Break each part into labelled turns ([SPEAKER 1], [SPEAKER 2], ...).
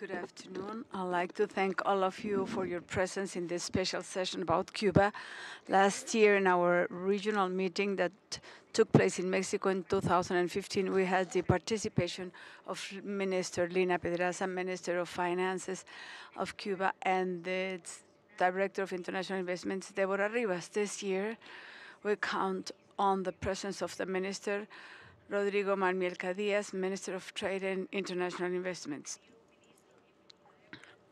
[SPEAKER 1] Good afternoon. I'd like to thank all of you for your presence in this special session about Cuba. Last year in our regional meeting that took place in Mexico in 2015, we had the participation of Minister Lina Pedraza, Minister of Finances of Cuba, and the Director of International Investments, Deborah Rivas. This year, we count on the presence of the Minister, Rodrigo Malmierca Díaz, Minister of Trade and International Investments.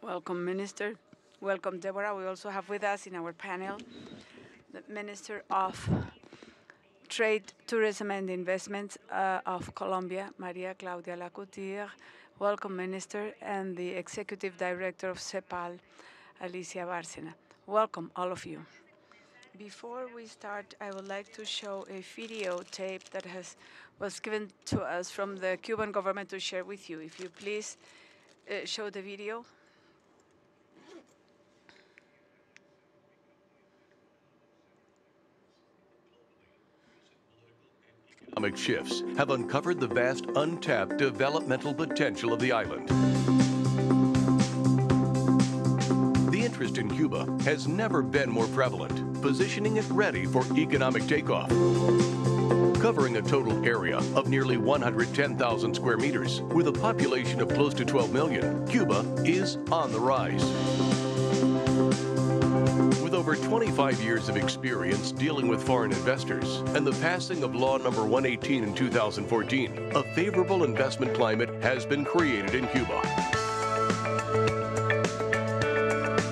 [SPEAKER 1] Welcome, Minister. Welcome, Deborah. We also have with us in our panel the Minister of Trade, Tourism and Investments of Colombia, María Claudia Lacouture. Welcome, Minister, and the Executive Director of CEPAL, Alicia Bárcena. Welcome, all of you. Before we start, I would like to show a video tape that was given to us from the Cuban government to share with you. If you please show the video.
[SPEAKER 2] Economic shifts have uncovered the vast untapped developmental potential of the island. The interest in Cuba has never been more prevalent, positioning it ready for economic takeoff. Covering a total area of nearly 110,000 square meters, with a population of close to 12 million, Cuba is on the rise. With over 25 years of experience dealing with foreign investors and the passing of Law Number 118 in 2014, a favorable investment climate has been created in Cuba.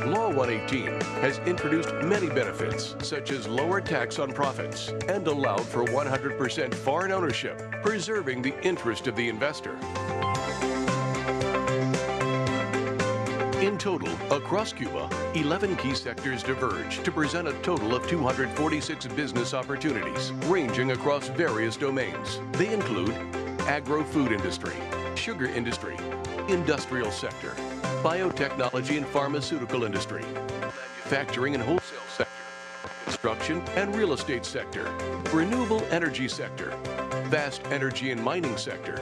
[SPEAKER 2] Law 118 has introduced many benefits, such as lower tax on profits and allowed for 100% foreign ownership, preserving the interest of the investor. In total, across Cuba, 11 key sectors diverge to present a total of 246 business opportunities, ranging across various domains. They include agro-food industry, sugar industry, industrial sector, biotechnology and pharmaceutical industry, manufacturing and wholesale sector, construction and real estate sector, renewable energy sector, vast energy and mining sector,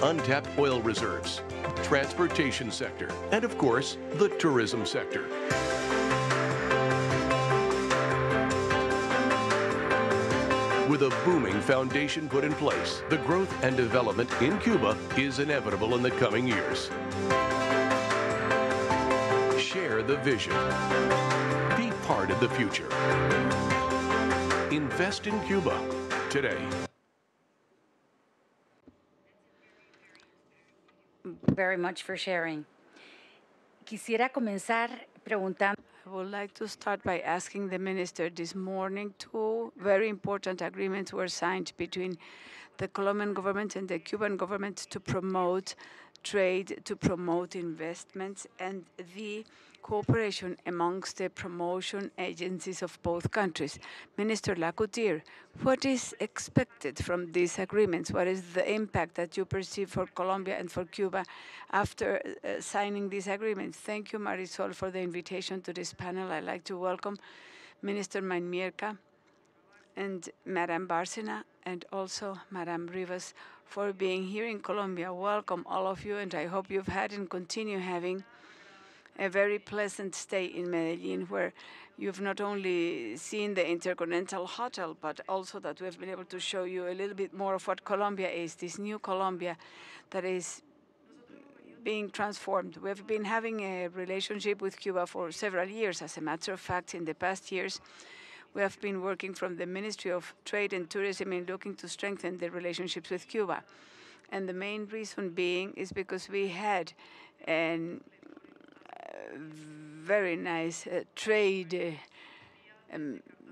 [SPEAKER 2] untapped oil reserves, transportation sector, and of course, the tourism sector. With a booming foundation put in place, the growth and development in Cuba is inevitable in the coming years. Share the vision. Be part of the future. Invest in Cuba today.
[SPEAKER 3] Very much for sharing. Quisiera comenzar preguntando.
[SPEAKER 1] I would like to start by asking the minister this morning, two very important agreements were signed between the Colombian government and the Cuban government to promote trade, to promote investments, and the cooperation amongst the promotion agencies of both countries. Minister Lacouture, what is expected from these agreements? What is the impact that you perceive for Colombia and for Cuba after signing these agreements? Thank you, Marisol, for the invitation to this panel. I'd like to welcome Minister Malmierca and Madame Bárcena, and also Madame Rivas, for being here in Colombia. Welcome, all of you, and I hope you've had and continue having a very pleasant stay in Medellin, where you've not only seen the Intercontinental Hotel, but also that we've been able to show you a little bit more of what Colombia is, this new Colombia that is being transformed. We've been having a relationship with Cuba for several years. As a matter of fact, in the past years, we have been working from the Ministry of Trade and Tourism in looking to strengthen the relationships with Cuba. And the main reason being is because we had a very nice trade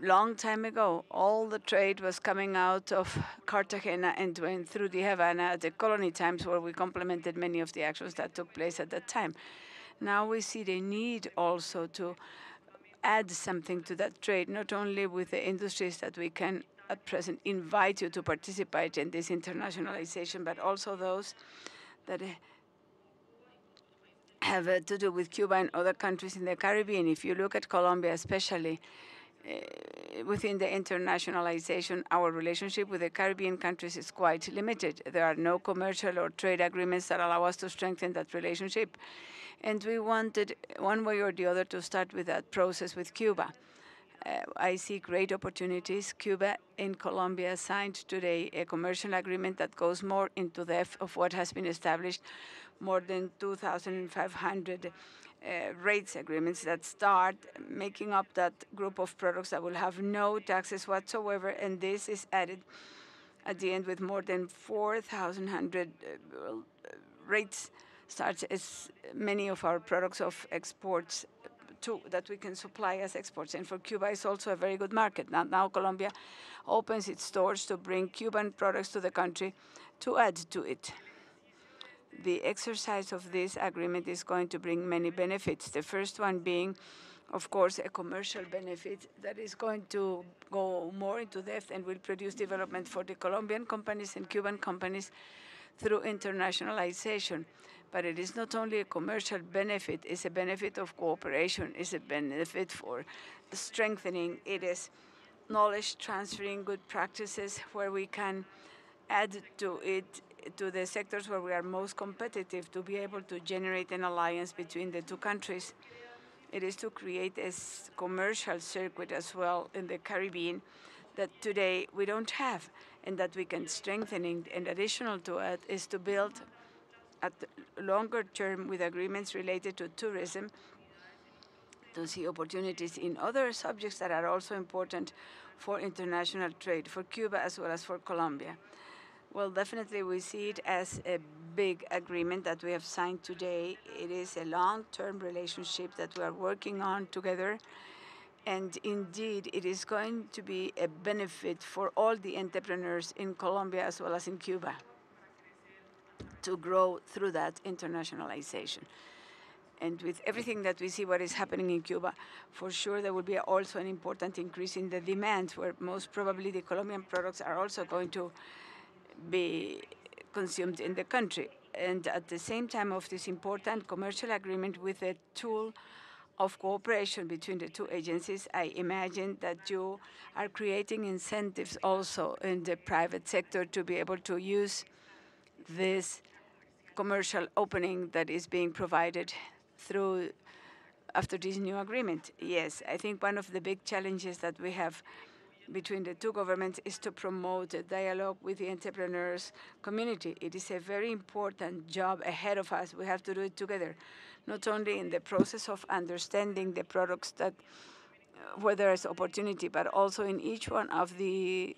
[SPEAKER 1] long time ago. All the trade was coming out of Cartagena and went through the Havana at the colony times, where we complemented many of the actions that took place at that time. Now we see the need also to add something to that trade, not only with the industries that we can at present invite you to participate in this internationalization, but also those that have to do with Cuba and other countries in the Caribbean. If you look at Colombia especially, within the internationalization, our relationship with the Caribbean countries is quite limited. There are no commercial or trade agreements that allow us to strengthen that relationship. And we wanted, one way or the other, to start with that process with Cuba. I see great opportunities. Cuba and Colombia signed today a commercial agreement that goes more into depth of what has been established, more than 2,500 rates agreements that start making up that group of products that will have no taxes whatsoever, and this is added at the end with more than 4,100 rates starts as many of our products of exports that we can supply as exports. And for Cuba, it's also a very good market. Now Colombia opens its doors to bring Cuban products to the country to add to it. The exercise of this agreement is going to bring many benefits. The first one being, of course, a commercial benefit that is going to go more into depth and will produce development for the Colombian companies and Cuban companies through internationalization. But it is not only a commercial benefit, it's a benefit of cooperation, it's a benefit for strengthening, it is knowledge transferring, good practices where we can add to it, to the sectors where we are most competitive, to be able to generate an alliance between the two countries. It is to create a commercial circuit as well in the Caribbean that today we don't have, and that we can strengthen. And additional to it is to build at longer term with agreements related to tourism, to see opportunities in other subjects that are also important for international trade, for Cuba as well as for Colombia. Well, definitely we see it as a big agreement that we have signed today. It is a long-term relationship that we are working on together. And indeed, it is going to be a benefit for all the entrepreneurs in Colombia as well as in Cuba to grow through that internationalization. And with everything that we see what is happening in Cuba, for sure there will be also an important increase in the demand, where most probably the Colombian products are also going to be consumed in the country. And at the same time of this important commercial agreement with a tool of cooperation between the two agencies, I imagine that you are creating incentives also in the private sector to be able to use this commercial opening that is being provided through after this new agreement. Yes, I think one of the big challenges that we have between the two governments is to promote a dialogue with the entrepreneurs community. It is a very important job ahead of us. We have to do it together, not only in the process of understanding the products that where there is opportunity, but also in each one of the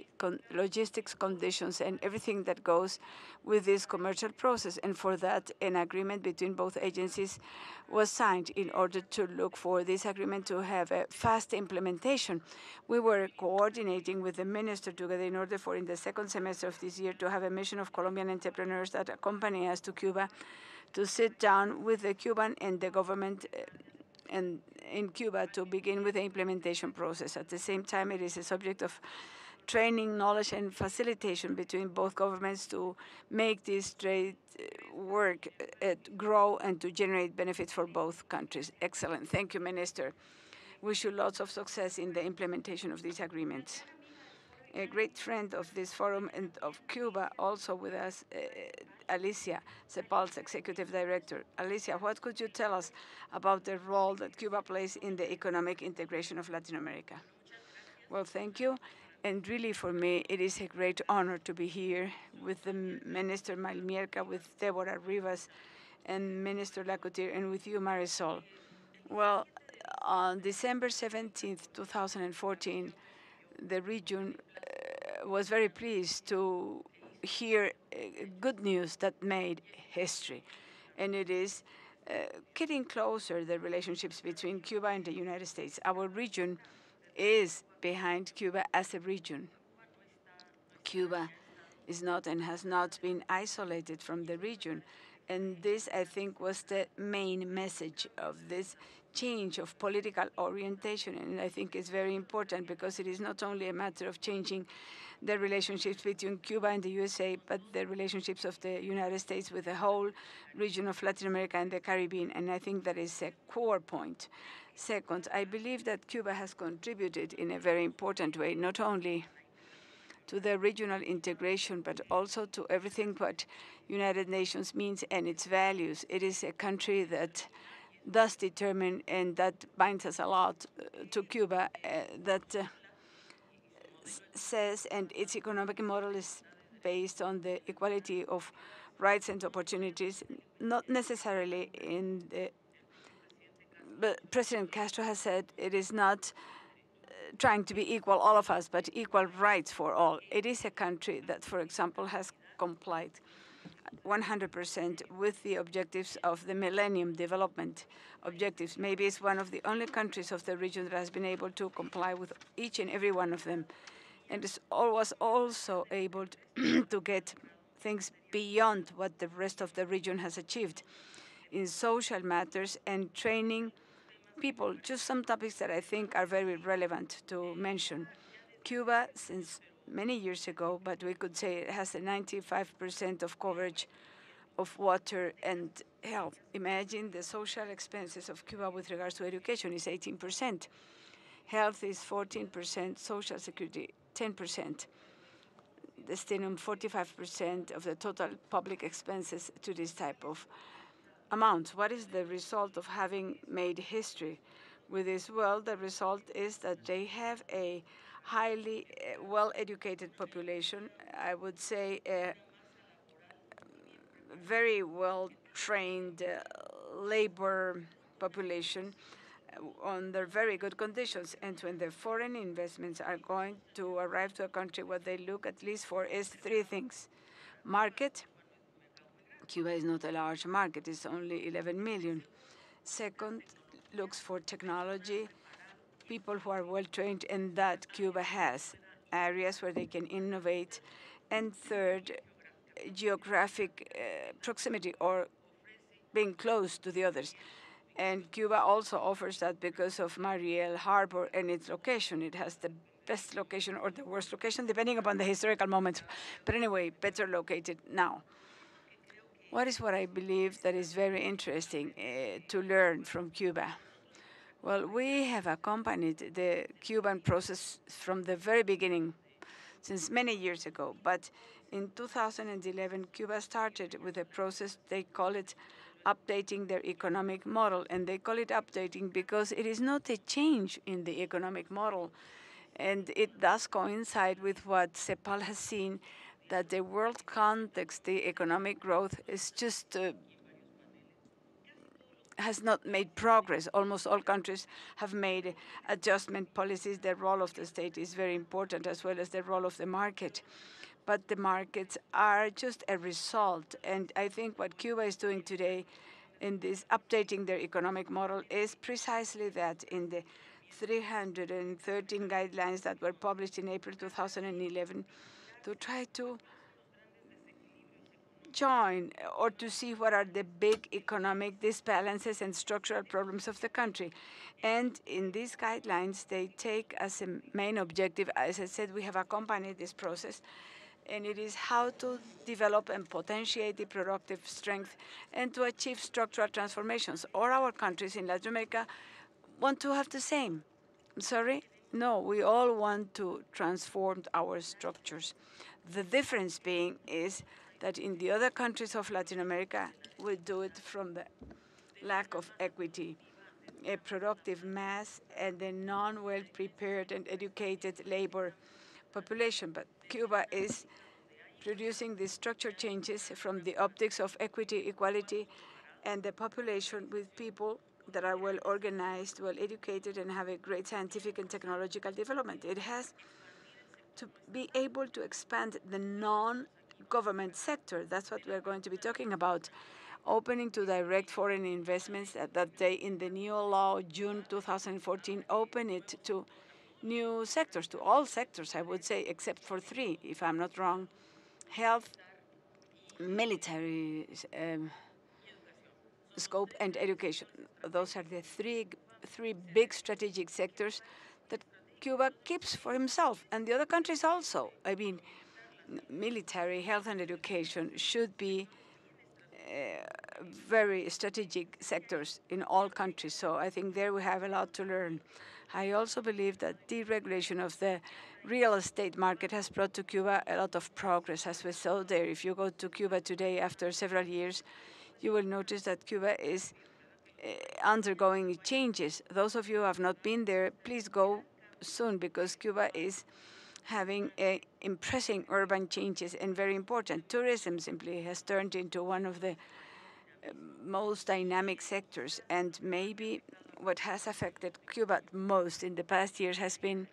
[SPEAKER 1] logistics conditions and everything that goes with this commercial process. And for that, an agreement between both agencies was signed in order to look for this agreement to have a fast implementation. We were coordinating with the minister together in order for, in the second semester of this year, to have a mission of Colombian entrepreneurs that accompany us to Cuba to sit down with the Cuban and the government and in Cuba to begin with the implementation process. At the same time, it is a subject of training, knowledge, and facilitation between both governments to make this trade work, grow, and to generate benefits for both countries. Excellent. Thank you, Minister. Wish you lots of success in the implementation of these agreements. A great friend of this forum and of Cuba, also with us, Alicia, CEPAL's Executive Director. Alicia, what could you tell us about the role that Cuba plays in the economic integration of Latin America? Well, thank you. And really, for me, it is a great honor to be here with the Minister Malmierca, with Deborah, Rivas, and Minister Lacouture, and with you, Marisol. Well, on December 17th, 2014, the region was very pleased to hear good news that made history. And it is getting closer, the relationships between Cuba and the United States. Our region is behind Cuba as a region. Cuba is not and has not been isolated from the region. And this, I think, was the main message of this change of political orientation, and I think it's very important because it is not only a matter of changing the relationships between Cuba and the USA, but the relationships of the United States with the whole region of Latin America and the Caribbean, and I think that is a core point. Second, I believe that Cuba has contributed in a very important way, not only to the regional integration, but also to everything what United Nations means and its values. It is a country that does determine, and that binds us a lot to Cuba, that says, and its economic model is based on the equality of rights and opportunities, not necessarily in the, but President Castro has said it is not trying to be equal, all of us, but equal rights for all. It is a country that, for example, has complied 100% with the objectives of the Millennium Development Objectives. Maybe it's one of the only countries of the region that has been able to comply with each and every one of them. And was also able to get things beyond what the rest of the region has achieved in social matters and training people. Just some topics that I think are very relevant to mention. Cuba, since many years ago, but we could say it has a 95% of coverage of water and health. Imagine the social expenses of Cuba with regards to education is 18%. Health is 14%, social security 10%. Destinum 45% of the total public expenses to this type of amount. What is the result of having made history with this? Well, the result is that they have a highly well-educated population. I would say a very well-trained labor population under very good conditions. And when the foreign investments are going to arrive to a country, what they look at least for is three things. Market. Cuba is not a large market, it's only 11 million. Second, looks for technology, people who are well trained, and that Cuba has areas where they can innovate. And third, geographic proximity or being close to the others. And Cuba also offers that because of Mariel Harbor and its location. It has the best location or the worst location, depending upon the historical moments. But anyway, better located now. What is what I believe that is very interesting to learn from Cuba? Well, we have accompanied the Cuban process from the very beginning, since many years ago. But in 2011, Cuba started with a process, they call it updating their economic model. And they call it updating because it is not a change in the economic model. And it does coincide with what CEPAL has seen, that the world context, the economic growth is just has not made progress. Almost all countries have made adjustment policies. The role of the state is very important, as well as the role of the market. But the markets are just a result. And I think what Cuba is doing today in this updating their economic model is precisely that. In the 313 guidelines that were published in April 2011, to try to join or to see what are the big economic disbalances and structural problems of the country. And in these guidelines, they take as a main objective, as I said, we have accompanied this process, and it is how to develop and potentiate the productive strength and to achieve structural transformations. All our countries in Latin America want to have the same. Sorry? No, we all want to transform our structures. The difference being is that in the other countries of Latin America, we do it from the lack of equity, a productive mass, and the non-well prepared and educated labor population. But Cuba is producing these structure changes from the optics of equity, equality, and the population with people that are well organized, well educated, and have a great scientific and technological development. It has to be able to expand the non-government sector. That's what we're going to be talking about. Opening to direct foreign investments that they, in the new law, June 2014, open it to new sectors, to all sectors, I would say, except for three, if I'm not wrong: health, military scope, and education. Those are the three big strategic sectors that Cuba keeps for himself, and the other countries also. I mean, military, health, and education should be very strategic sectors in all countries. So I think there we have a lot to learn. I also believe that deregulation of the real estate market has brought to Cuba a lot of progress, as we saw there. If you go to Cuba today after several years, you will notice that Cuba is undergoing changes. Those of you who have not been there, please go soon, because Cuba is having impressive urban changes and very important. Tourism simply has turned into one of the most dynamic sectors, and maybe what has affected Cuba most in the past years has been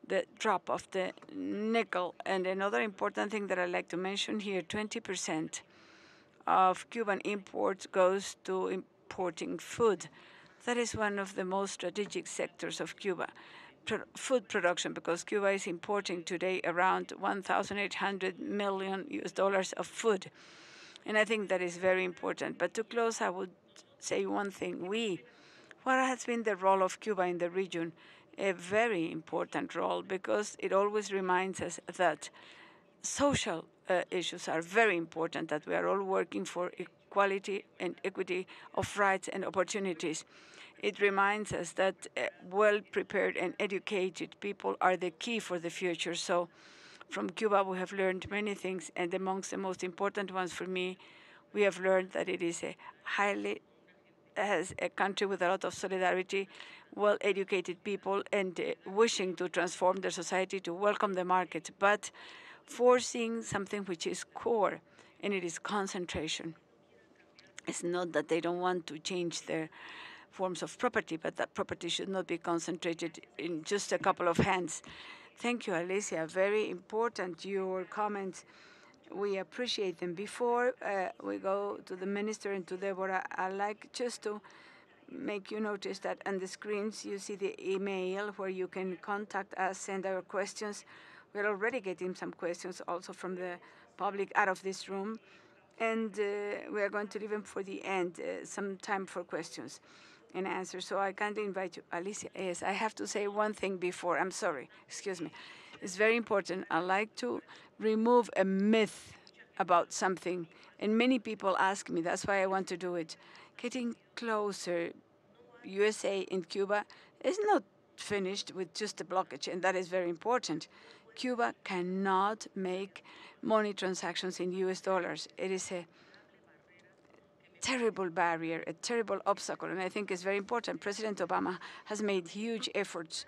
[SPEAKER 1] the drop of the nickel. And another important thing that I'd like to mention here, 20% of Cuban imports goes to importing food. That is one of the most strategic sectors of Cuba. Food production, because Cuba is importing today around 1,800 million US dollars of food. And I think that is very important. But to close, I would say one thing. What has been the role of Cuba in the region? A very important role, because it always reminds us that social issues are very important, that we are all working for equality and equity of rights and opportunities. It reminds us that well-prepared and educated people are the key for the future. So from Cuba, we have learned many things, and amongst the most important ones for me, we have learned that it is a country with a lot of solidarity, well-educated people, and wishing to transform their society, to welcome the market, but forcing something which is core, and it is concentration. It's not that they don't want to change their forms of property, but that property should not be concentrated in just a couple of hands. Thank you, Alicia. Very important, your comments. We appreciate them. Before we go to the minister and to Deborah, I'd like just to make you notice that on the screens you see the email where you can contact us, send our questions. We're already getting some questions also from the public out of this room. And we are going to leave them for the end, some time for questions and answers. So I kindly invite you. Alicia, yes, I have to say one thing before. I'm sorry. Excuse me. It's very important. I like to remove a myth about something. And many people ask me. That's why I want to do it. Getting closer, USA and Cuba is not finished with just a blockage, and that is very important. Cuba cannot make money transactions in US dollars. It is a terrible barrier, a terrible obstacle, and I think it's very important. President Obama has made huge efforts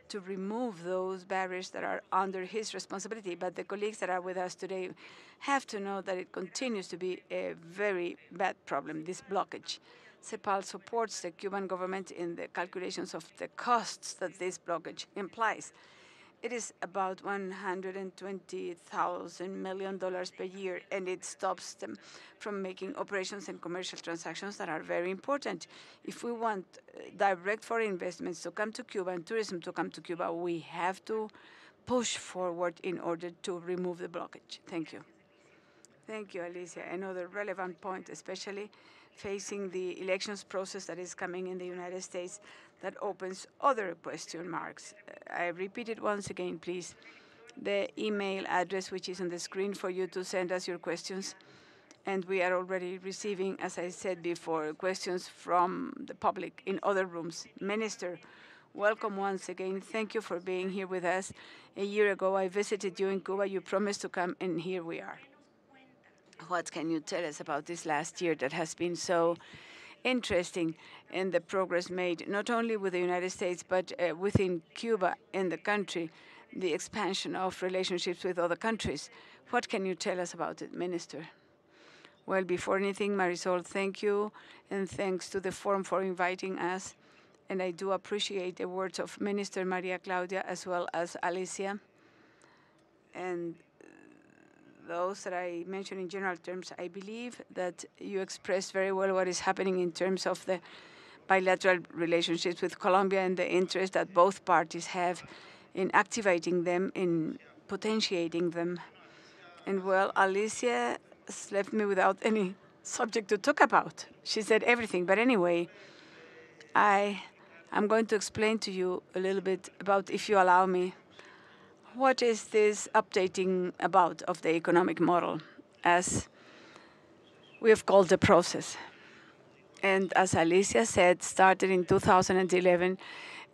[SPEAKER 1] to remove those barriers that are under his responsibility, but the colleagues that are with us today have to know that it continues to be a very bad problem, this blockage. CEPAL supports the Cuban government in the calculations of the costs that this blockage implies. It is about $120,000 million per year, and it stops them from making operations and commercial transactions that are very important. If we want direct foreign investments to come to Cuba and tourism to come to Cuba, we have to push forward in order to remove the blockage. Thank you. Thank you, Alicia. Another relevant point, especially facing the elections process that is coming in the United States, that opens other question marks. I repeat it once again, please. The email address, which is on the screen for you to send us your questions. And we are already receiving, as I said before, questions from the public in other rooms. Minister, welcome once again. Thank you for being here with us. A year ago, I visited you in Cuba. You promised to come, and here we are. What can you tell us about this last year that has been so interesting in the progress made, not only with the United States, but within Cuba in the country, the expansion of relationships with other countries? What can you tell us about it, Minister? Well, before anything, Marisol, thank you, and thanks to the forum for inviting us. And I do appreciate the words of Minister Maria Claudia as well as Alicia. And those that I mentioned in general terms, I believe that you expressed very well what is happening in terms of the bilateral relationships with Colombia and the interest that both parties have in activating them, in potentiating them. And well, Alicia has left me without any subject to talk about. She said everything, but anyway, I'm going to explain to you a little bit about, if you allow me, what is this updating about of the economic model, as we have called the process. And as Alicia said, started in 2011,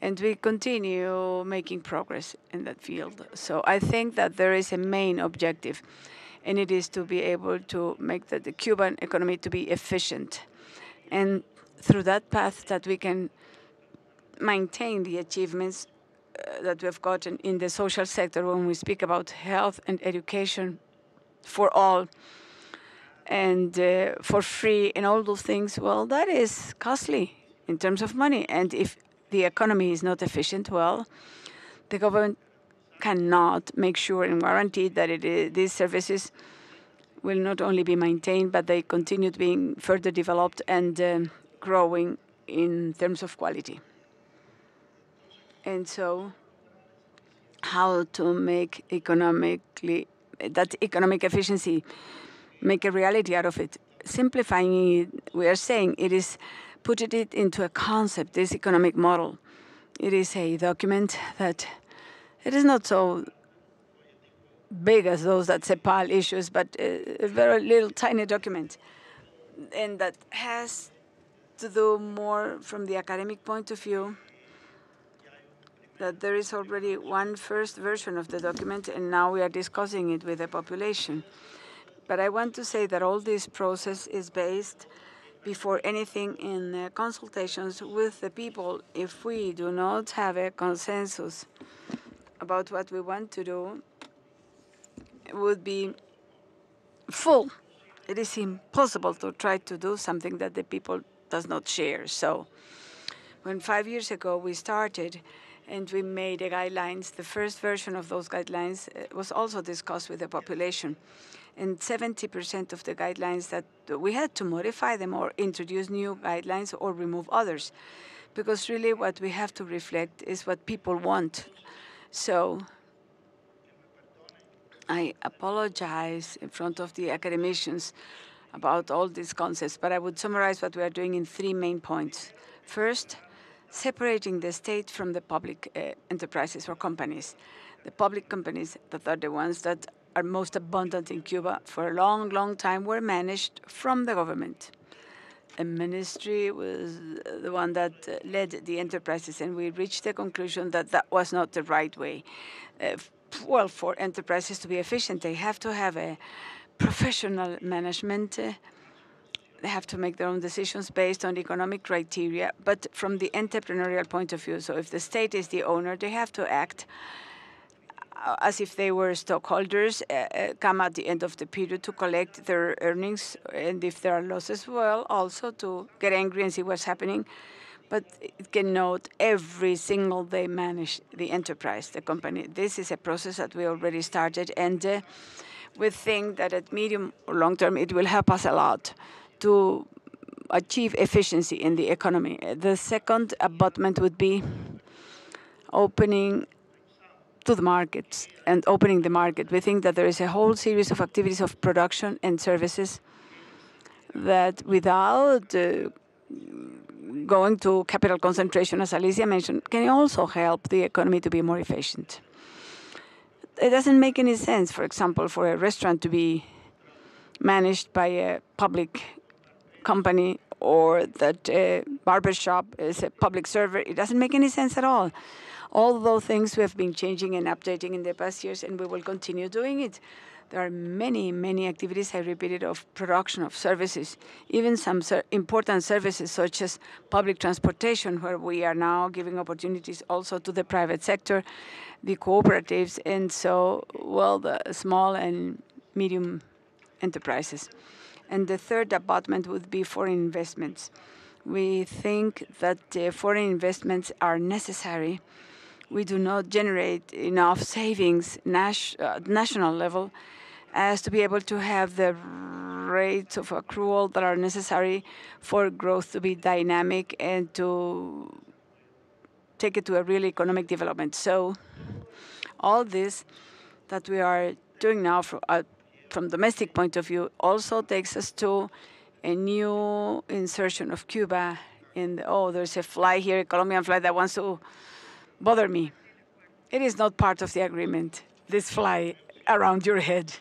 [SPEAKER 1] and we continue making progress in that field. So I think that there is a main objective, and it is to be able to make the Cuban economy to be efficient. And through that path that we can maintain the achievements that we've gotten in the social sector when we speak about health and education for all, and for free and all those things. Well, that is costly in terms of money. And if the economy is not efficient, well, the government cannot make sure and guarantee that these services will not only be maintained, but they continue being further developed and growing in terms of quality. And so how to make that economic efficiency, make a reality out of it. Simplifying it, we are saying it is putting it into a concept, this economic model. It is a document that it is not so big as those that CEPAL issues, but a very little tiny document, and that has to do more from the academic point of view, that there is already one first version of the document, and now we are discussing it with the population. But I want to say that all this process is based, before anything, in consultations with the people. If we do not have a consensus about what we want to do, it would be full. It is impossible to try to do something that the people does not share. So when 5 years ago we started and we made the guidelines, the first version of those guidelines was also discussed with the population. And 70% of the guidelines that we had to modify them or introduce new guidelines or remove others, because really what we have to reflect is what people want. So I apologize in front of the academicians about all these concepts, but I would summarize what we are doing in 3 main points. First, separating the state from the public enterprises or companies. The public companies that are the ones that are most abundant in Cuba for a long, long time were managed from the government. A ministry was the one that led the enterprises, and we reached the conclusion that that was not the right way. Well, for enterprises to be efficient, they have to have a professional management. They have to make their own decisions based on economic criteria, but from the entrepreneurial point of view. So if the state is the owner, they have to act as if they were stockholders, come at the end of the period to collect their earnings, and if there are losses, well, also to get angry and see what's happening. But it cannot every single day manage the enterprise, the company. This is a process that we already started, and we think that at medium or long term it will help us a lot to achieve efficiency in the economy. The second abutment would be opening to the markets and opening the market. We think that there is a whole series of activities of production and services that, without going to capital concentration, as Alicia mentioned, can also help the economy to be more efficient. It doesn't make any sense, for example, for a restaurant to be managed by a public company, or that a barber shop is a public server. It doesn't make any sense at all. All those things we have been changing and updating in the past years, and we will continue doing it. There are many, many activities, I repeated, of production of services, even some important services such as public transportation, where we are now giving opportunities also to the private sector, the cooperatives, and so, well, the small and medium enterprises. And the third abutment would be foreign investments. We think that foreign investments are necessary. We do not generate enough savings national level as to be able to have the rates of accrual that are necessary for growth to be dynamic and to take it to a real economic development. So all this that we are doing now from domestic point of view also takes us to a new insertion of Cuba in the, oh, there's a fly here, a Colombian fly that wants to bother me. It is not part of the agreement, this fly around your head.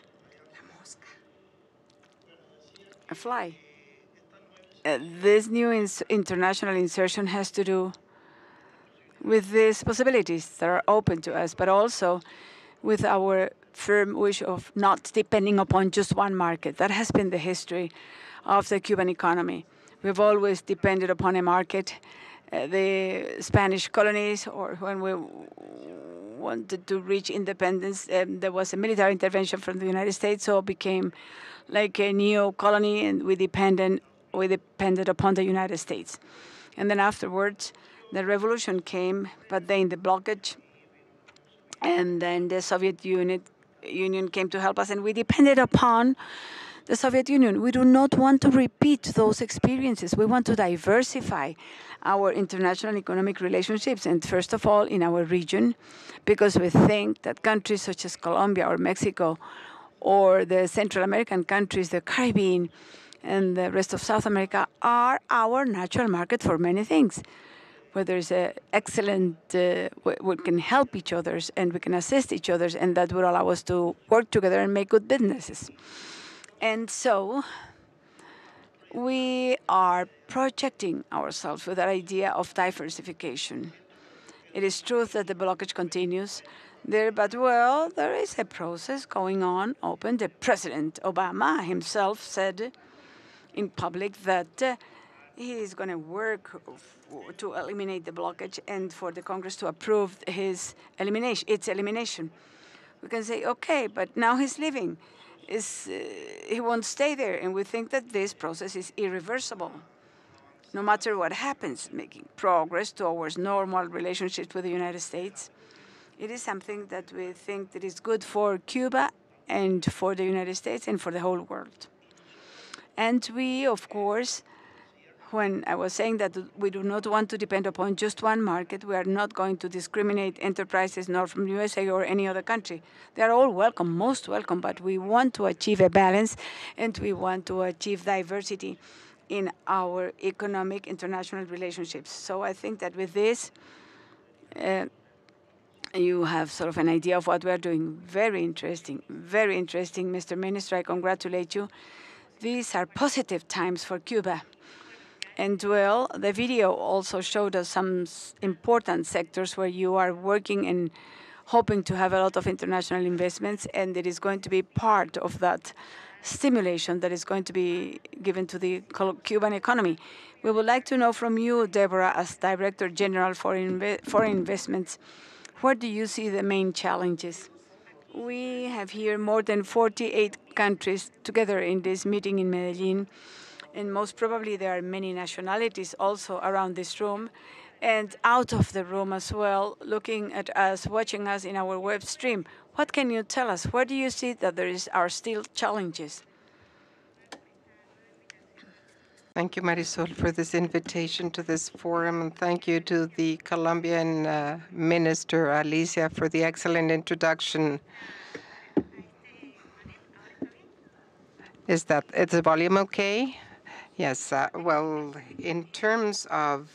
[SPEAKER 1] A fly. This new international insertion has to do with these possibilities that are open to us, but also with our firm wish of not depending upon just one market. That has been the history of the Cuban economy. We've always depended upon a market. The Spanish colonies, or when we wanted to reach independence, there was a military intervention from the United States, so it became like a new colony, and we depended upon the United States. And then afterwards, the revolution came, but then the blockage, and then the Soviet Union came to help us, and we depended upon the Soviet Union. We do not want to repeat those experiences. We want to diversify our international economic relationships, and first of all in our region, because we think that countries such as Colombia or Mexico or the Central American countries, the Caribbean, and the rest of South America are our natural market for many things. Where there's an excellent, we can help each other and we can assist each other, and that will allow us to work together and make good businesses. And so we are projecting ourselves with that idea of diversification. It is true that the blockage continues there, but well, there is a process going on open. The President Obama himself said in public that he is going to work to eliminate the blockage and for the Congress to approve its elimination. We can say, okay, but now he's leaving. He won't stay there, and we think that this process is irreversible. No matter what happens, making progress towards normal relationships with the United States, it is something that we think that is good for Cuba and for the United States and for the whole world. And we, of course, when I was saying that we do not want to depend upon just one market, we are not going to discriminate enterprises nor from USA or any other country. They are all welcome, most welcome, but we want to achieve a balance and we want to achieve diversity in our economic international relationships. So I think that with this, you have sort of an idea of what we are doing. Very interesting, Mr. Minister. I congratulate you. These are positive times for Cuba. And well, the video also showed us some important sectors where you are working and hoping to have a lot of international investments, and it is going to be part of that stimulation that is going to be given to the Cuban economy. We would like to know from you, Deborah, as Director General for Foreign Investments, where do you see the main challenges? We have here more than 48 countries together in this meeting in Medellin. And most probably there are many nationalities also around this room and out of the room as well, looking at us, watching us in our web stream. What can you tell us? Where do you see that are still challenges?
[SPEAKER 4] Thank you, Marisol, for this invitation to this forum, and thank you to the Colombian Minister, Alicia, for the excellent introduction. Is the volume okay? Yes, well, in terms of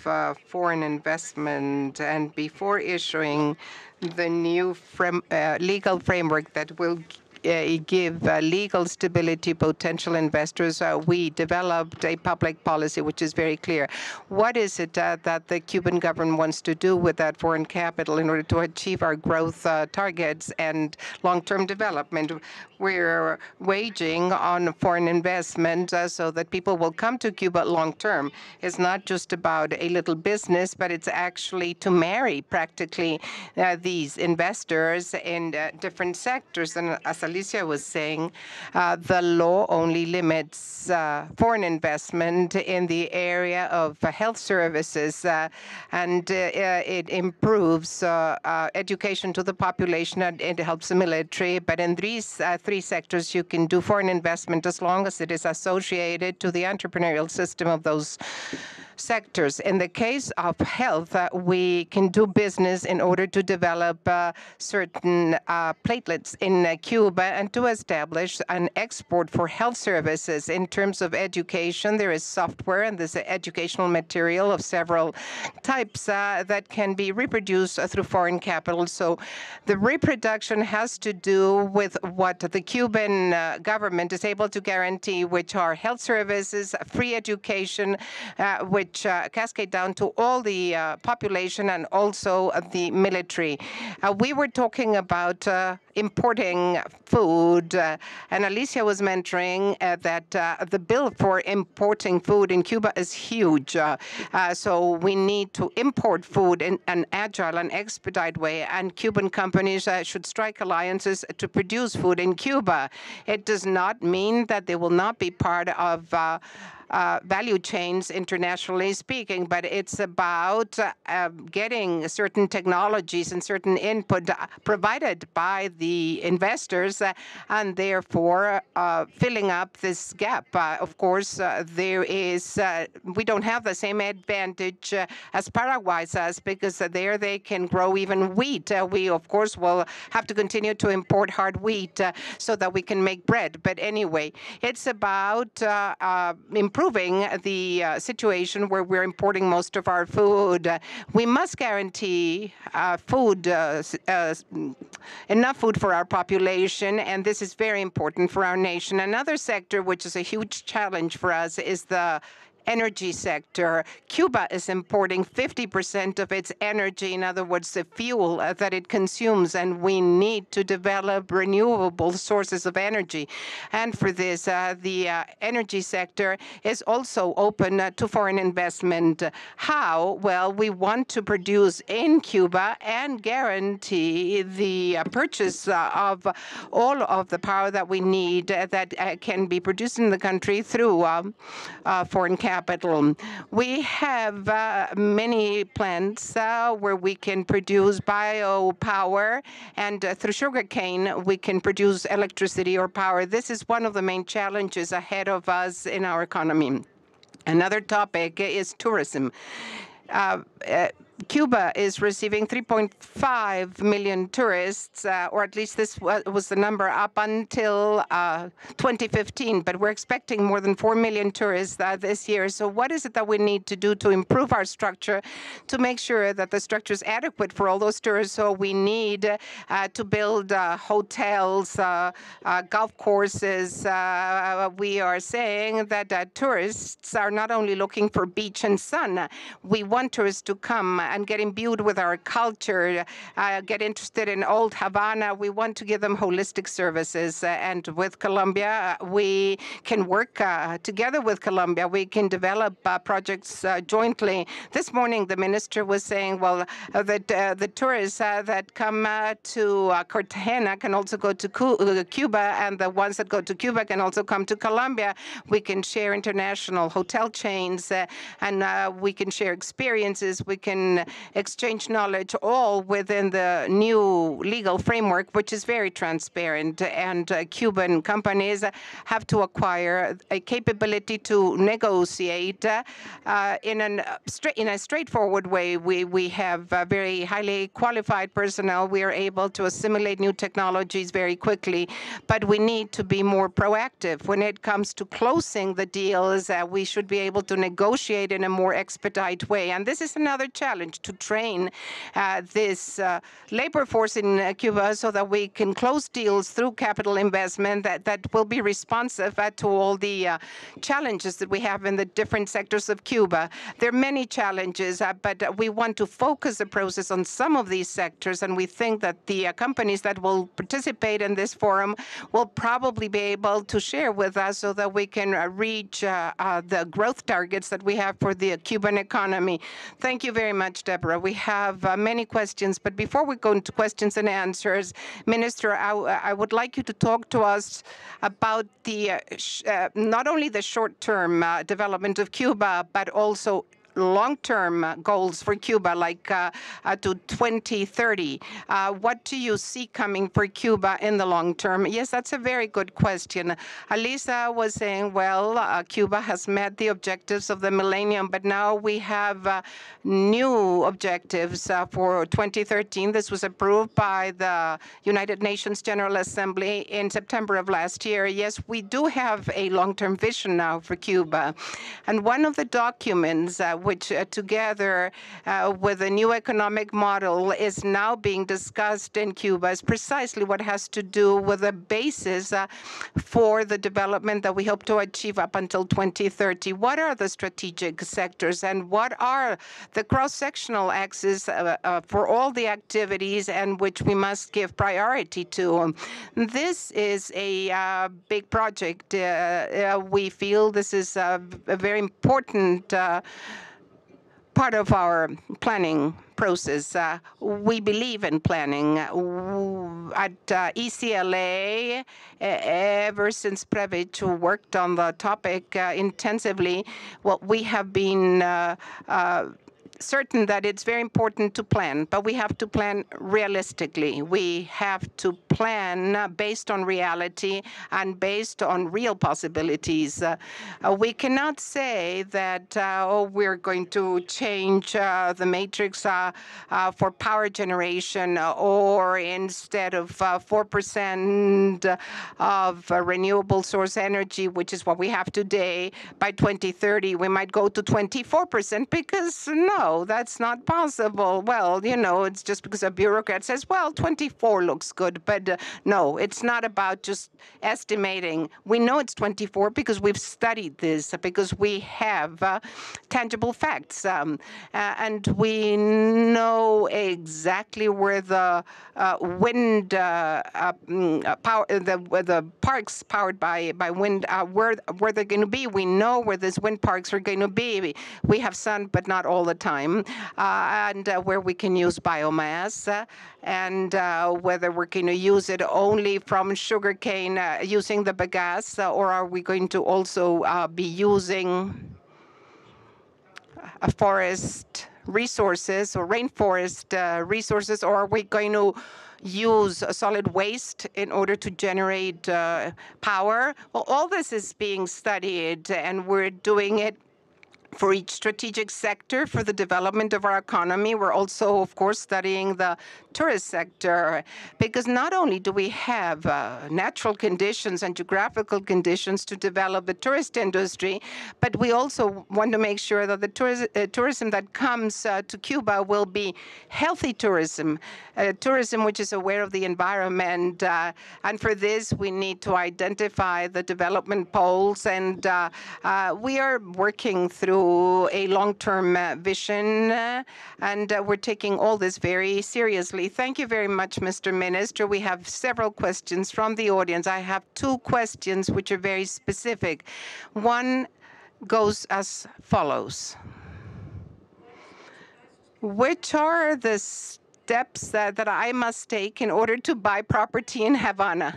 [SPEAKER 4] foreign investment and before issuing the new legal framework that will give legal stability to potential investors, we developed a public policy which is very clear. What is it that the Cuban government wants to do with that foreign capital in order to achieve our growth targets and long-term development? We're waging on foreign investment so that people will come to Cuba long-term. It's not just about a little business, but it's actually to marry practically these investors in different sectors. And as Alicia was saying, the law only limits foreign investment in the area of health services, and it improves education to the population, and it helps the military. But in these three sectors, you can do foreign investment as long as it is associated to the entrepreneurial system of those sectors. In the case of health, we can do business in order to develop certain platelets in Cuba and to establish an export for health services. In terms of education, there is software and there's educational material of several types that can be reproduced through foreign capital. So the reproduction has to do with what the Cuban government is able to guarantee, which are health services, free education, which cascade down to all the population and also the military. We were talking about importing food, and Alicia was mentioning that the bill for importing food in Cuba is huge. So we need to import food in an agile and expedite way, and Cuban companies should strike alliances to produce food in Cuba. It does not mean that they will not be part of value chains, internationally speaking, but it's about getting certain technologies and certain input provided by the investors and therefore filling up this gap. Of course, there is, we don't have the same advantage as Paraguay does because there they can grow even wheat. We, of course, will have to continue to import hard wheat so that we can make bread. But anyway, it's about improving the situation where we're importing most of our food. We must guarantee food, enough food for our population, and this is very important for our nation. Another sector which is a huge challenge for us is the energy sector. Cuba is importing 50% of its energy, in other words, the fuel that it consumes, and we need to develop renewable sources of energy. And for this, the energy sector is also open to foreign investment. How? Well, we want to produce in Cuba and guarantee the purchase of all of the power that we need that can be produced in the country through foreign capital. We have many plants where we can produce biopower, and through sugarcane we can produce electricity or power. This is one of the main challenges ahead of us in our economy. Another topic is tourism. Cuba is receiving 3.5 million tourists, or at least this was the number up until 2015, but we're expecting more than 4 million tourists this year. So what is it that we need to do to improve our structure to make sure that the structure is adequate for all those tourists? So we need to build hotels, golf courses. We are saying that tourists are not only looking for beach and sun. We want tourists to come and get imbued with our culture, get interested in old Havana. We want to give them holistic services. And with Colombia, we can work together with Colombia. We can develop projects jointly. This morning, the minister was saying, well, that the tourists that come to Cartagena can also go to Cuba, and the ones that go to Cuba can also come to Colombia. We can share international hotel chains, and we can share experiences. We can exchange knowledge, all within the new legal framework, which is very transparent. And Cuban companies have to acquire a capability to negotiate in a straightforward way. We have very highly qualified personnel. We are able to assimilate new technologies very quickly, but we need to be more proactive. When it comes to closing the deals, we should be able to negotiate in a more expedite way. And this is another challenge, to train this labor force in Cuba so that we can close deals through capital investment that will be responsive to all the challenges that we have in the different sectors of Cuba. There are many challenges, but we want to focus the process on some of these sectors, and we think that the companies that will participate in this forum will probably be able to share with us so that we can reach the growth targets that we have for the Cuban economy. Thank you very much, Deborah. We have many questions, but before we go into questions and answers, Minister, I would like you to talk to us about the not only the short-term development of Cuba, but also long-term goals for Cuba, like to 2030. What do you see coming for Cuba in the long term? Yes, that's a very good question. Alicia was saying, well, Cuba has met the objectives of the millennium, but now we have new objectives for 2013. This was approved by the United Nations General Assembly in September of last year. Yes, we do have a long-term vision now for Cuba. And one of the documents which together with a new economic model is now being discussed in Cuba is precisely what has to do with the basis for the development that we hope to achieve up until 2030. What are the strategic sectors and what are the cross-sectional axes for all the activities and which we must give priority to? This is a big project. We feel this is a very important part of our planning process. We believe in planning. At ECLA, ever since Previch worked on the topic intensively, well, we have been certain that it's very important to plan, but we have to plan realistically. We have to plan based on reality and based on real possibilities. We cannot say that we're going to change the matrix for power generation, or instead of 4% of renewable source energy, which is what we have today, by 2030 we might go to 24%, because no, that's not possible. Well, you know, it's just because a bureaucrat says, well, 24 looks good, but no, it's not about just estimating. We know it's 24 because we've studied this, because we have tangible facts, and we know exactly where the wind power, the parks powered by wind, where they're going to be. We know where these wind parks are going to be. We have sun, but not all the time, and where we can use biomass, and whether we're going to use it only from sugarcane, using the bagasse, or are we going to also be using forest resources or rainforest resources, or are we going to use solid waste in order to generate power? Well, all this is being studied, and we're doing it for each strategic sector for the development of our economy. We're also, of course, studying the tourist sector, because not only do we have natural conditions and geographical conditions to develop the tourist industry, but we also want to make sure that the tourism that comes to Cuba will be healthy tourism, tourism which is aware of the environment. And for this, we need to identify the development poles, and we are working through a long-term vision, and we're taking all this very seriously. Thank you very much, Mr. Minister. We have several questions from the audience. I have two questions which are very specific. One goes as follows. Which are the steps that I must take in order to buy property in Havana?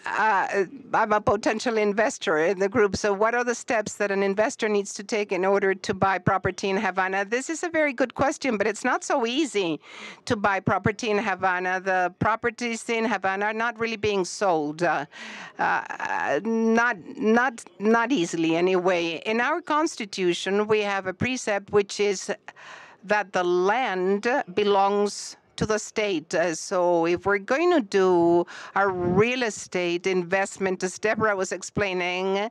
[SPEAKER 4] I'm a potential investor in the group, so what are the steps that an investor needs to take in order to buy property in Havana? This is a very good question, but it's not so easy to buy property in Havana. The properties in Havana are not really being sold, not easily anyway. In our constitution, we have a precept which is that the land belongs to the state. So if we're going to do a real estate investment, as Deborah was explaining,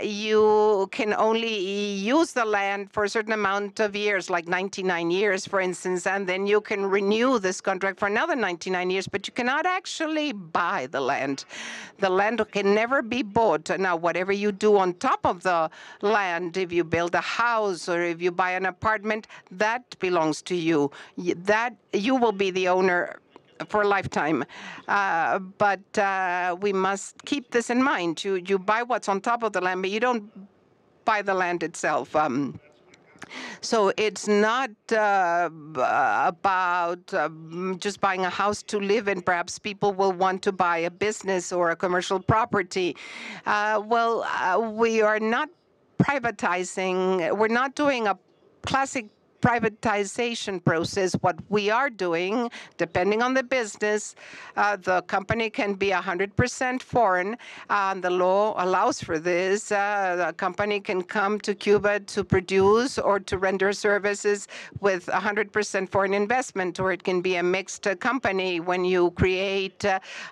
[SPEAKER 4] you can only use the land for a certain amount of years, like 99 years, for instance, and then you can renew this contract for another 99 years, but you cannot actually buy the land. The land can never be bought. Now, whatever you do on top of the land, if you build a house or if you buy an apartment, that belongs to you. That you will be the owner for a lifetime. But we must keep this in mind. You buy what's on top of the land, but you don't buy the land itself. So it's not about just buying a house to live in. Perhaps people will want to buy a business or a commercial property. We are not privatizing. We're not doing a classic privatization process. What we are doing, depending on the business, the company can be 100% foreign, and the law allows for this. The company can come to Cuba to produce or to render services with 100% foreign investment, or it can be a mixed company when you create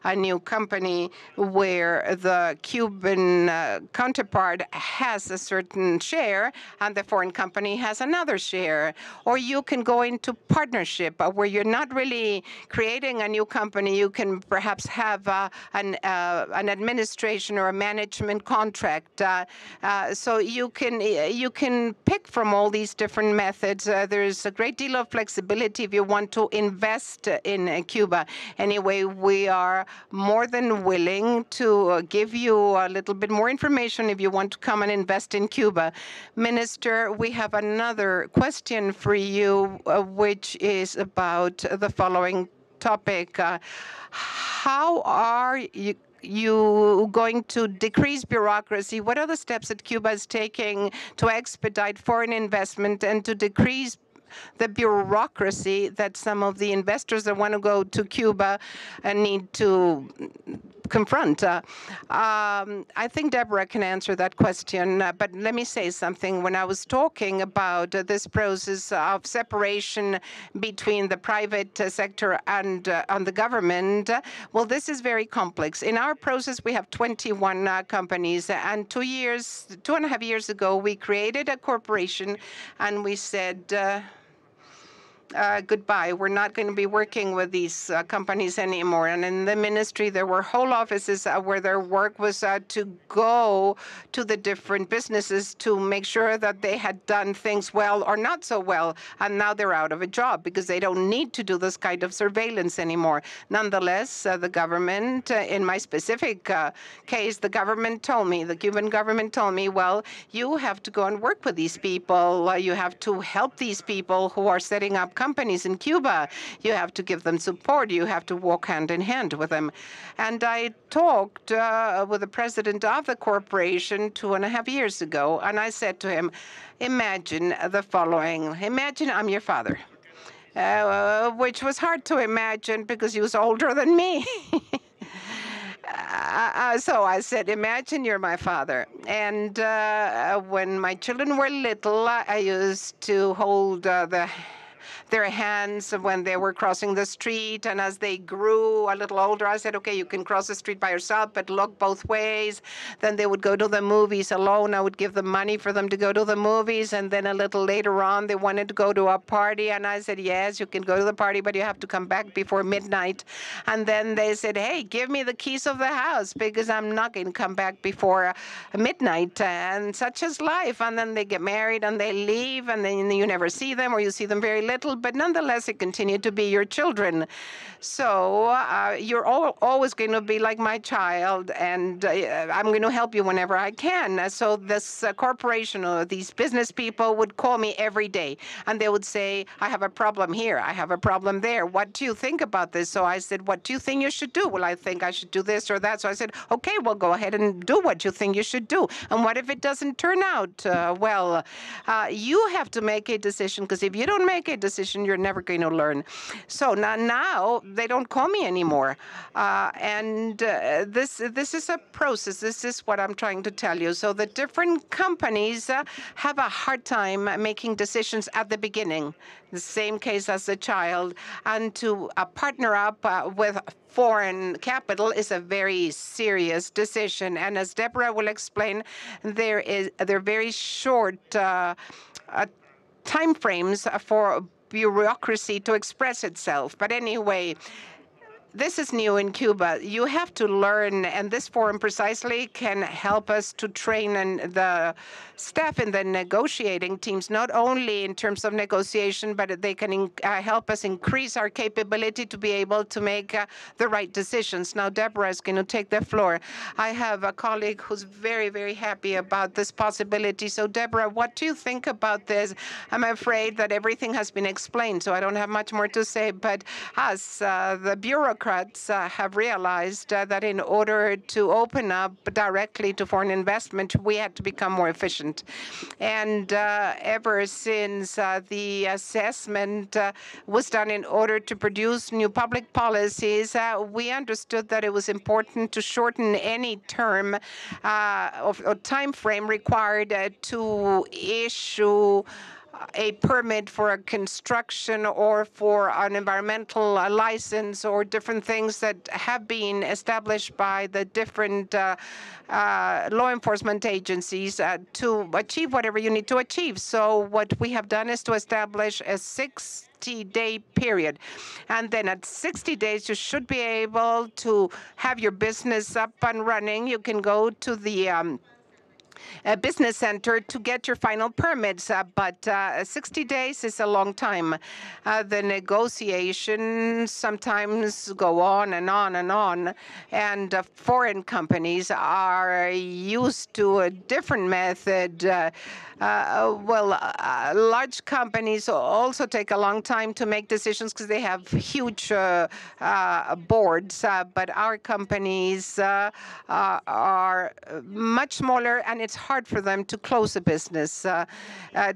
[SPEAKER 4] a new company where the Cuban counterpart has a certain share and the foreign company has another share. Or you can go into partnership where you're not really creating a new company. You can perhaps have an administration or a management contract. So you can pick from all these different methods. There's a great deal of flexibility if you want to invest in Cuba. Anyway, we are more than willing to give you a little bit more information if you want to come and invest in Cuba. Minister, we have another question for you, which is about the following topic. How are you going to decrease bureaucracy? What are the steps that Cuba is taking to expedite foreign investment and to decrease the bureaucracy that some of the investors that want to go to Cuba need to confront? I think Deborah can answer that question, but let me say something. When I was talking about this process of separation between the private sector and the government, well, this is very complex. In our process, we have 21 companies, and 2.5 years ago, we created a corporation, and we said, goodbye. We're not going to be working with these companies anymore. And in the ministry, there were whole offices where their work was to go to the different businesses to make sure that they had done things well or not so well. And now they're out of a job because they don't need to do this kind of surveillance anymore. Nonetheless, the government, in my specific case, the Cuban government told me, well, you have to go and work with these people. You have to help these people who are setting up companies in Cuba. You have to give them support. You have to walk hand in hand with them. And I talked with the president of the corporation 2.5 years ago, and I said to him, imagine the following. Imagine I'm your father, which was hard to imagine because he was older than me. So I said, imagine you're my father. And when my children were little, I used to hold their hands when they were crossing the street. And as they grew a little older, I said, okay, you can cross the street by yourself, but look both ways. Then they would go to the movies alone. I would give them money for them to go to the movies. And then a little later on, they wanted to go to a party. And I said, yes, you can go to the party, but you have to come back before midnight. And then they said, hey, give me the keys of the house because I'm not going to come back before midnight. And such is life. And then they get married and they leave, and then you never see them, or you see them very little. But nonetheless, it continued to be your children. So you're always going to be like my child, and I'm going to help you whenever I can. So this corporation or these business people would call me every day, and they would say, I have a problem here, I have a problem there. What do you think about this? So I said, what do you think you should do? Well, I think I should do this or that. So I said, okay, well, go ahead and do what you think you should do. And what if it doesn't turn out well? You have to make a decision, because if you don't make a decision, you're never going to learn. So now they don't call me anymore. This is a process. This is what I'm trying to tell you. So the different companies have a hard time making decisions at the beginning. The same case as the child. And to partner up with foreign capital is a very serious decision. And as Deborah will explain, there are very short time frames for bureaucracy to express itself. But anyway, this is new in Cuba. You have to learn, and this forum precisely can help us to train the staff in the negotiating teams, not only in terms of negotiation, but they can help us increase our capability to be able to make the right decisions. Now, Deborah is going to take the floor. I have a colleague who's very, very happy about this possibility. So, Deborah, what do you think about this? I'm afraid that everything has been explained, so I don't have much more to say. But as the bureaucrat bureaucrats have realized that in order to open up directly to foreign investment, we had to become more efficient. And ever since the assessment was done in order to produce new public policies, we understood that it was important to shorten any term or time frame required to issue a permit for a construction or for an environmental license or different things that have been established by the different law enforcement agencies to achieve whatever you need to achieve. So what we have done is to establish a 60-day period. And then at 60 days, you should be able to have your business up and running. You can go to the business center to get your final permits, but 60 days is a long time. The negotiations sometimes go on and on and on, and foreign companies are used to a different method. Large companies also take a long time to make decisions because they have huge boards, but our companies are much smaller, and it's hard for them to close a business,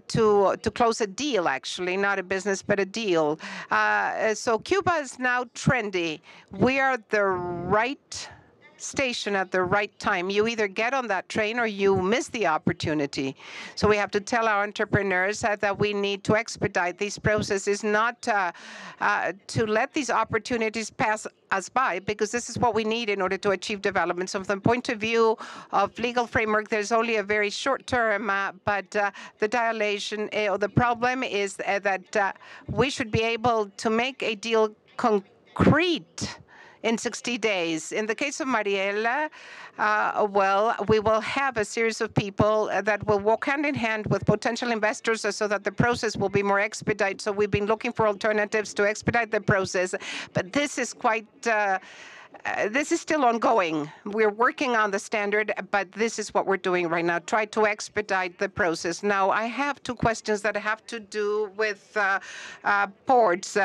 [SPEAKER 4] to close a deal, actually, not a business, but a deal. So Cuba is now trendy. We are the right station at the right time. You either get on that train or you miss the opportunity. So we have to tell our entrepreneurs that we need to expedite these processes, not to let these opportunities pass us by, because this is what we need in order to achieve development. So from the point of view of legal framework, there's only a very short term, but the dilation, the problem is that we should be able to make a deal concrete in 60 days. In the case of Mariela, we will have a series of people that will walk hand in hand with potential investors so that the process will be more expedited. So we've been looking for alternatives to expedite the process, but this is quite this is still ongoing. We're working on the standard, but this is what we're doing right now, try to expedite the process. Now, I have two questions that have to do with ports.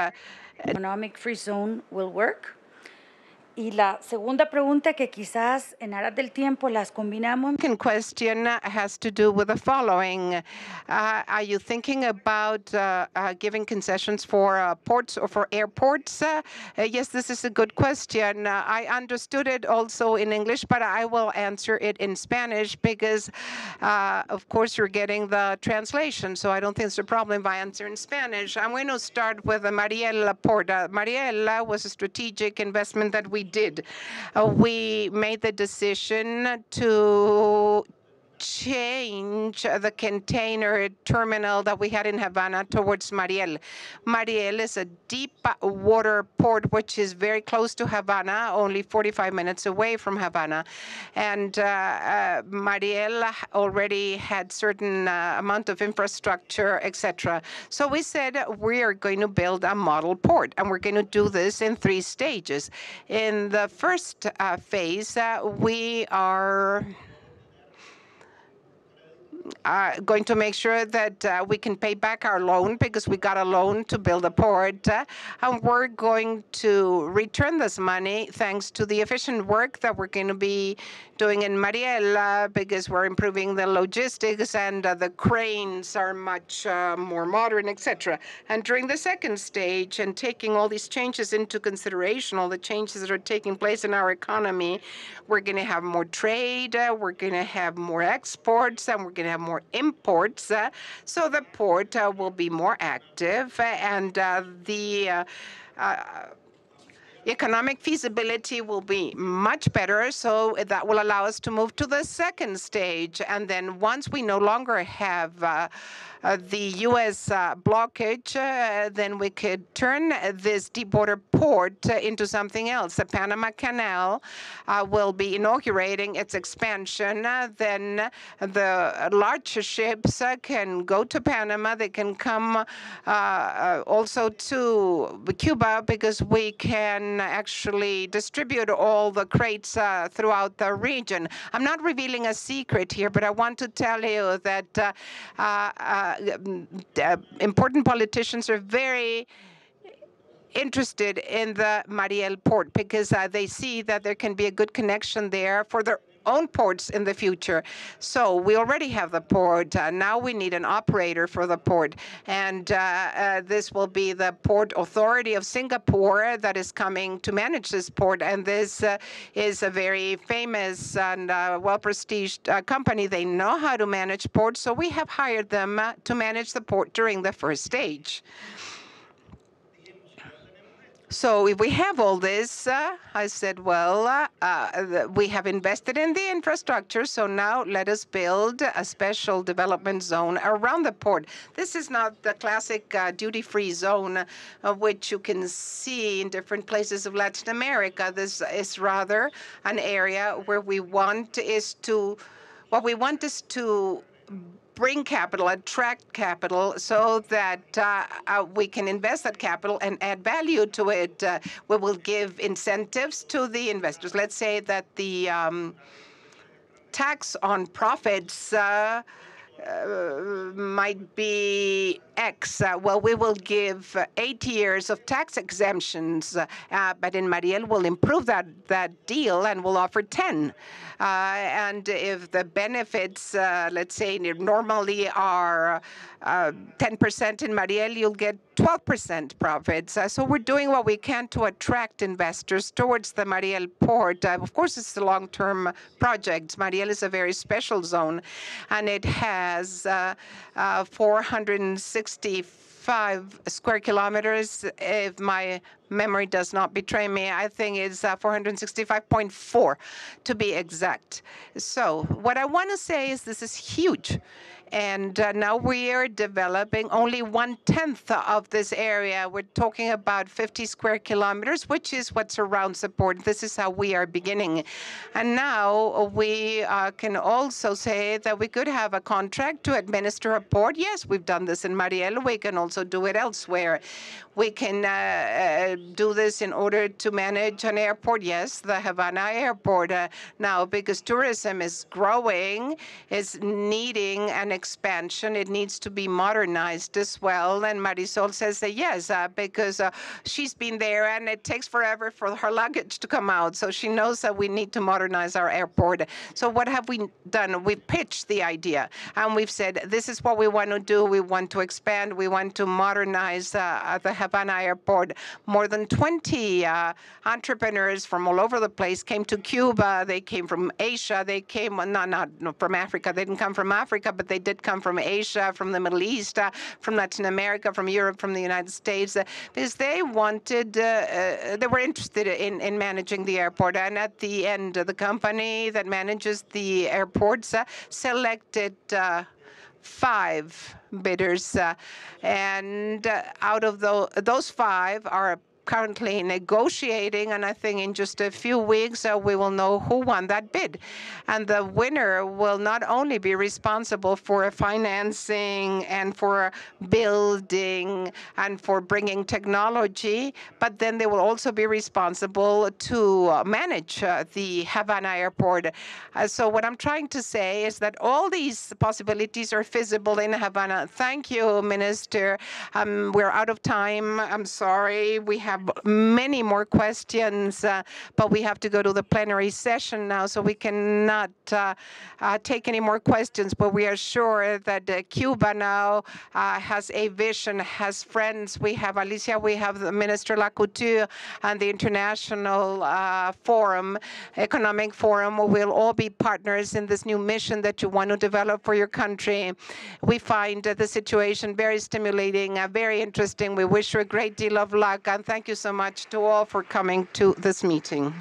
[SPEAKER 3] Economic free zone will work. Y la segunda pregunta, que quizás en aras del tiempo las combinamos.
[SPEAKER 4] Second question has to do with the following. Are you thinking about giving concessions for ports or for airports? Yes, this is a good question. I understood it also in English, but I will answer it in Spanish because, of course, you're getting the translation, so I don't think it's a problem if I answer in Spanish. I'm going to start with the Mariela port. Mariela was a strategic investment that we did. We made the decision to change the container terminal that we had in Havana towards Mariel. Mariel is a deep water port which is very close to Havana, only 45 minutes away from Havana. And Mariel already had certain amount of infrastructure, etc. So we said we are going to build a model port, and we're going to do this in 3 stages. In the first phase, we are going to make sure that we can pay back our loan because we got a loan to build a port, and we're going to return this money thanks to the efficient work that we're going to be doing in Mariela because we're improving the logistics and the cranes are much more modern, etc. And during the second stage, and taking all these changes into consideration, all the changes that are taking place in our economy, we're going to have more trade, we're going to have more exports, and we're going to have more imports. So the port will be more active, and the economic feasibility will be much better, so that will allow us to move to the second stage. And then once we no longer have the U.S. blockage, then we could turn this deep-water port into something else. The Panama Canal will be inaugurating its expansion. Then the large ships can go to Panama. They can come also to Cuba because we can actually distribute all the crates throughout the region. I'm not revealing a secret here, but I want to tell you that important politicians are very interested in the Mariel port because they see that there can be a good connection there for their own ports in the future. So we already have the port. Now we need an operator for the port. And this will be the Port Authority of Singapore that is coming to manage this port. And this is a very famous and well-prestiged company. They know how to manage ports. So we have hired them to manage the port during the first stage. So if we have all this, I said, well, we have invested in the infrastructure, so now let us build a special development zone around the port. This is not the classic duty-free zone, which you can see in different places of Latin America. This is rather an area where what we want is to bring capital, attract capital, so that we can invest that capital and add value to it. We will give incentives to the investors. Let's say that the tax on profits might be X. Well, we will give 8 years of tax exemptions, but in Mariel we'll improve that deal and we'll offer 10. And if the benefits, let's say, normally are 10% in Mariel, you'll get 12% profits. So we're doing what we can to attract investors towards the Mariel port. Of course, it's a long-term project. Mariel is a very special zone, and it has 465 square kilometers. If my memory does not betray me, I think it's 465.4 to be exact. So what I want to say is this is huge. And now we are developing only 1/10 of this area. We're talking about 50 square kilometers, which is what surrounds the port. This is how we are beginning. And now we can also say that we could have a contract to administer a port. Yes, we've done this in Mariel. We can also do it elsewhere. We can do this in order to manage an airport. Yes, the Havana airport now, because tourism is growing, is needing an expansion. It needs to be modernized as well. And Marisol says that yes, because she's been there and it takes forever for her luggage to come out. So she knows that we need to modernize our airport. So what have we done? We pitched the idea and we've said, this is what we want to do. We want to expand. We want to modernize the Havana airport. More than 20 entrepreneurs from all over the place came to Cuba. They came from Asia. They came, not from Africa. They didn't come from Africa, but they did come from Asia, from the Middle East, from Latin America, from Europe, from the United States, because they wanted, they were interested in managing the airport. And at the end, the company that manages the airports selected 5 bidders, and out of those 5 are currently negotiating, and I think in just a few weeks we will know who won that bid. And the winner will not only be responsible for financing and for building and for bringing technology, but then they will also be responsible to manage the Havana airport. So what I'm trying to say is that all these possibilities are feasible in Havana. Thank you, Minister. We're out of time. I'm sorry. We have many more questions, but we have to go to the plenary session now, so we cannot take any more questions. But we are sure that Cuba now has a vision, has friends. We have Alicia, we have the Minister Lacouture, and the International Forum, Economic Forum. We'll all be partners in this new mission that you want to develop for your country. We find the situation very stimulating, very interesting. We wish you a great deal of luck, and thank you so much to all for coming to this meeting.